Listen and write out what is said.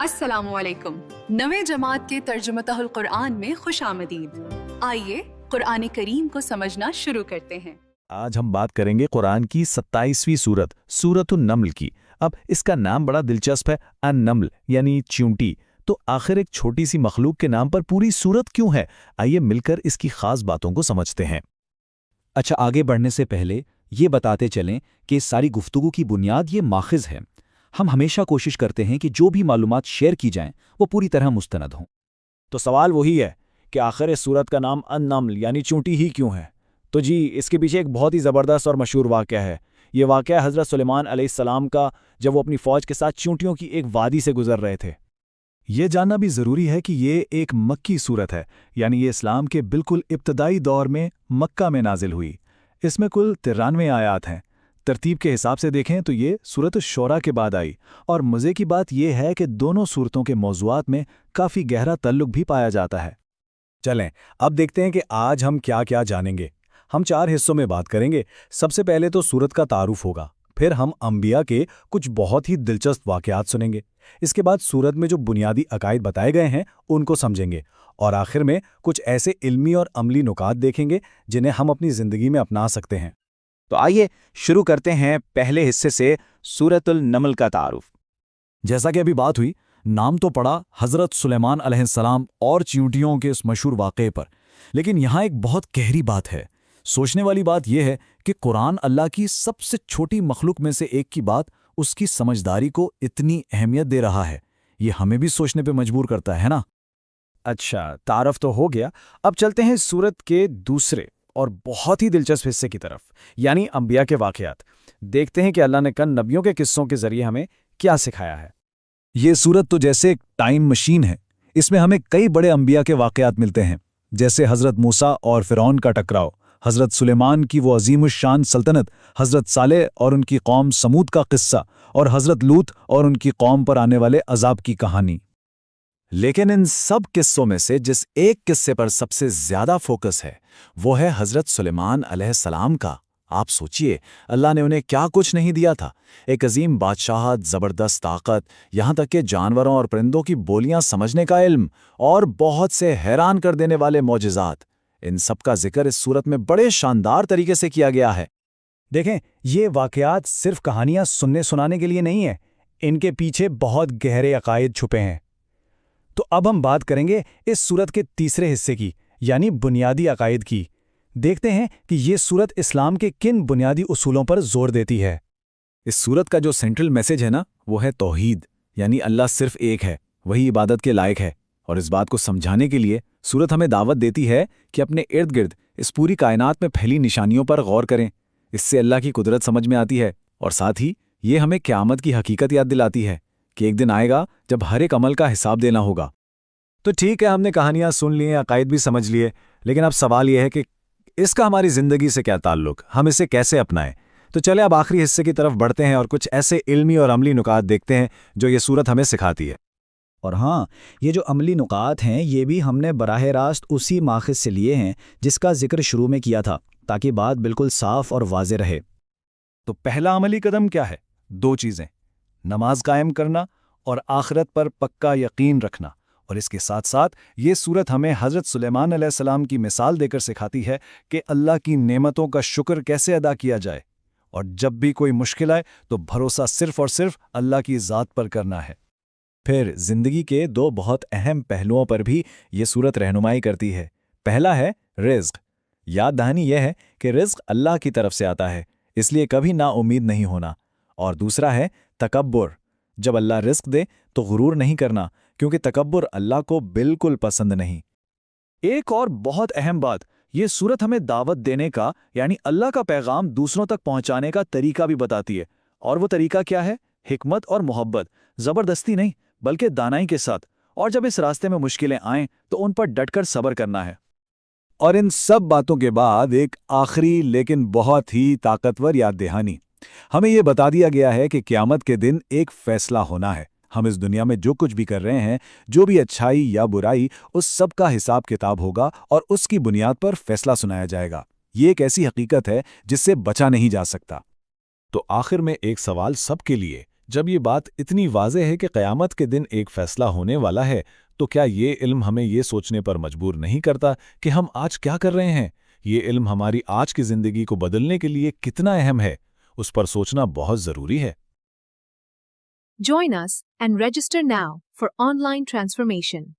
السلام علیکم، نوے جماعت کے ترجمۃ القرآن میں خوش آمدید۔ آئیے قرآن کریم کو سمجھنا شروع کرتے ہیں۔ آج ہم بات کریں گے قرآن کی 27ویں سورت سورۃ النمل کی۔ اب اس کا نام بڑا دلچسپ ہے، النمل یعنی چیونٹی۔ تو آخر ایک چھوٹی سی مخلوق کے نام پر پوری سورت کیوں ہے؟ آئیے مل کر اس کی خاص باتوں کو سمجھتے ہیں۔ اچھا، آگے بڑھنے سے پہلے یہ بتاتے چلیں کہ اس ساری گفتگو کی بنیاد یہ ماخذ ہے۔ ہم ہمیشہ کوشش کرتے ہیں کہ جو بھی معلومات شیئر کی جائیں وہ پوری طرح مستند ہوں۔ تو سوال وہی ہے کہ آخر اس سورت کا نام النمل یعنی چونٹی ہی کیوں ہے؟ تو جی، اس کے پیچھے ایک بہت ہی زبردست اور مشہور واقعہ ہے۔ یہ واقعہ حضرت سلیمان علیہ السلام کا، جب وہ اپنی فوج کے ساتھ چونٹیوں کی ایک وادی سے گزر رہے تھے۔ یہ جاننا بھی ضروری ہے کہ یہ ایک مکی سورت ہے، یعنی یہ اسلام کے بالکل ابتدائی دور میں مکہ میں نازل ہوئی۔ اس میں کل 93 آیات ہیں۔ ترتیب کے حساب سے دیکھیں تو یہ سورۃ الشورى کے بعد آئی، اور مزے کی بات یہ ہے کہ دونوں سورتوں کے موضوعات میں کافی گہرا تعلق بھی پایا جاتا ہے۔ چلیں اب دیکھتے ہیں کہ آج ہم کیا کیا جانیں گے۔ ہم 4 حصوں میں بات کریں گے۔ سب سے پہلے تو سورت کا تعارف ہوگا، پھر ہم انبیاء کے کچھ بہت ہی دلچسپ واقعات سنیں گے، اس کے بعد سورت میں جو بنیادی عقائد بتائے گئے ہیں ان کو سمجھیں گے، اور آخر میں کچھ ایسے علمی اور عملی نکات دیکھیں گے جنہیں ہم اپنی زندگی میں اپنا سکتے ہیں۔ تو آئیے شروع کرتے ہیں پہلے حصے سے، سورۃ النمل کا تعارف۔ جیسا کہ ابھی بات ہوئی، نام تو پڑا حضرت سلیمان علیہ السلام اور چیونٹیوں کے اس مشہور واقعے پر، لیکن یہاں ایک بہت گہری بات ہے۔ سوچنے والی بات یہ ہے کہ قرآن اللہ کی سب سے چھوٹی مخلوق میں سے ایک کی بات، اس کی سمجھداری کو اتنی اہمیت دے رہا ہے۔ یہ ہمیں بھی سوچنے پہ مجبور کرتا ہے نا؟ اچھا، تعارف تو ہو گیا، اب چلتے ہیں سورت کے دوسرے اور بہت ہی دلچسپ حصے کی طرف، یعنی انبیاء کے واقعات۔ دیکھتے ہیں کہ اللہ نے کن نبیوں کے قصوں کے ذریعے ہمیں کیا سکھایا ہے۔ یہ سورت تو جیسے ایک ٹائم مشین ہے۔ اس میں ہمیں کئی بڑے انبیاء کے واقعات ملتے ہیں، جیسے حضرت موسیٰ اور فرعون کا ٹکراؤ، حضرت سلیمان کی وہ عظیم الشان سلطنت، حضرت صالح اور ان کی قوم سمود کا قصہ، اور حضرت لوط اور ان کی قوم پر آنے والے عذاب کی کہانی۔ لیکن ان سب قصوں میں سے جس ایک قصے پر سب سے زیادہ فوکس ہے وہ ہے حضرت سلیمان علیہ السلام کا۔ آپ سوچئے، اللہ نے انہیں کیا کچھ نہیں دیا تھا؟ ایک عظیم بادشاہت، زبردست طاقت، یہاں تک کہ جانوروں اور پرندوں کی بولیاں سمجھنے کا علم، اور بہت سے حیران کر دینے والے معجزات۔ ان سب کا ذکر اس سورت میں بڑے شاندار طریقے سے کیا گیا ہے۔ دیکھیں، یہ واقعات صرف کہانیاں سننے سنانے کے لیے نہیں ہیں، ان کے پیچھے بہت گہرے عقائد چھپے ہیں۔ تو اب ہم بات کریں گے اس سورت کے تیسرے حصے کی، یعنی بنیادی عقائد کی۔ دیکھتے ہیں کہ یہ سورت اسلام کے کن بنیادی اصولوں پر زور دیتی ہے۔ اس سورت کا جو سینٹرل میسج ہے نا، وہ ہے توحید، یعنی اللہ صرف ایک ہے، وہی عبادت کے لائق ہے۔ اور اس بات کو سمجھانے کے لیے سورت ہمیں دعوت دیتی ہے کہ اپنے ارد گرد اس پوری کائنات میں پھیلی نشانیوں پر غور کریں۔ اس سے اللہ کی قدرت سمجھ میں آتی ہے، اور ساتھ ہی یہ ہمیں قیامت کی حقیقت یاد دلاتی ہے کہ ایک دن آئے گا جب ہر ایک عمل کا حساب دینا ہوگا۔ تو ٹھیک ہے، ہم نے کہانیاں سن لی ہیں، عقائد بھی سمجھ لیے، لیکن اب سوال یہ ہے کہ اس کا ہماری زندگی سے کیا تعلق، ہم اسے کیسے اپنائیں؟ تو چلے اب آخری حصے کی طرف بڑھتے ہیں اور کچھ ایسے علمی اور عملی نکات دیکھتے ہیں جو یہ سورت ہمیں سکھاتی ہے۔ اور ہاں، یہ جو عملی نکات ہیں یہ بھی ہم نے براہ راست اسی ماخذ سے لیے ہیں جس کا ذکر شروع میں کیا تھا، تاکہ بات بالکل صاف اور واضح رہے۔ تو پہلا عملی قدم کیا ہے؟ 2 چیزیں، نماز قائم کرنا اور آخرت پر پکا یقین رکھنا۔ اور اس کے ساتھ ساتھ یہ سورت ہمیں حضرت سلیمان علیہ السلام کی مثال دے کر سکھاتی ہے کہ اللہ کی نعمتوں کا شکر کیسے ادا کیا جائے، اور جب بھی کوئی مشکل آئے تو بھروسہ صرف اور صرف اللہ کی ذات پر کرنا ہے۔ پھر زندگی کے 2 بہت اہم پہلوؤں پر بھی یہ سورت رہنمائی کرتی ہے۔ پہلا ہے رزق۔ یاد دہانی یہ ہے کہ رزق اللہ کی طرف سے آتا ہے، اس لیے کبھی نا امید نہیں ہونا۔ اور دوسرا ہے تکبر۔ جب اللہ رزق دے تو غرور نہیں کرنا، کیونکہ تکبر اللہ کو بالکل پسند نہیں۔ ایک اور بہت اہم بات، یہ سورت ہمیں دعوت دینے کا، یعنی اللہ کا پیغام دوسروں تک پہنچانے کا طریقہ بھی بتاتی ہے۔ اور وہ طریقہ کیا ہے؟ حکمت اور محبت، زبردستی نہیں بلکہ دانائی کے ساتھ۔ اور جب اس راستے میں مشکلیں آئیں تو ان پر ڈٹ کر صبر کرنا ہے۔ اور ان سب باتوں کے بعد ایک آخری لیکن بہت ہی طاقتور یاد دہانی۔ ہمیں یہ بتا دیا گیا ہے کہ قیامت کے دن ایک فیصلہ ہونا ہے۔ ہم اس دنیا میں جو کچھ بھی کر رہے ہیں، جو بھی اچھائی یا برائی، اس سب کا حساب کتاب ہوگا اور اس کی بنیاد پر فیصلہ سنایا جائے گا۔ یہ ایک ایسی حقیقت ہے جس سے بچا نہیں جا سکتا۔ تو آخر میں ایک سوال سب کے لیے، جب یہ بات اتنی واضح ہے کہ قیامت کے دن ایک فیصلہ ہونے والا ہے تو کیا یہ علم ہمیں یہ سوچنے پر مجبور نہیں کرتا کہ ہم آج کیا کر رہے ہیں؟ یہ علم ہماری آج کی زندگی کو بدلنے کے لیے کتنا اہم ہے، اس پر سوچنا بہت ضروری ہے۔ Join us and register now for online transformation.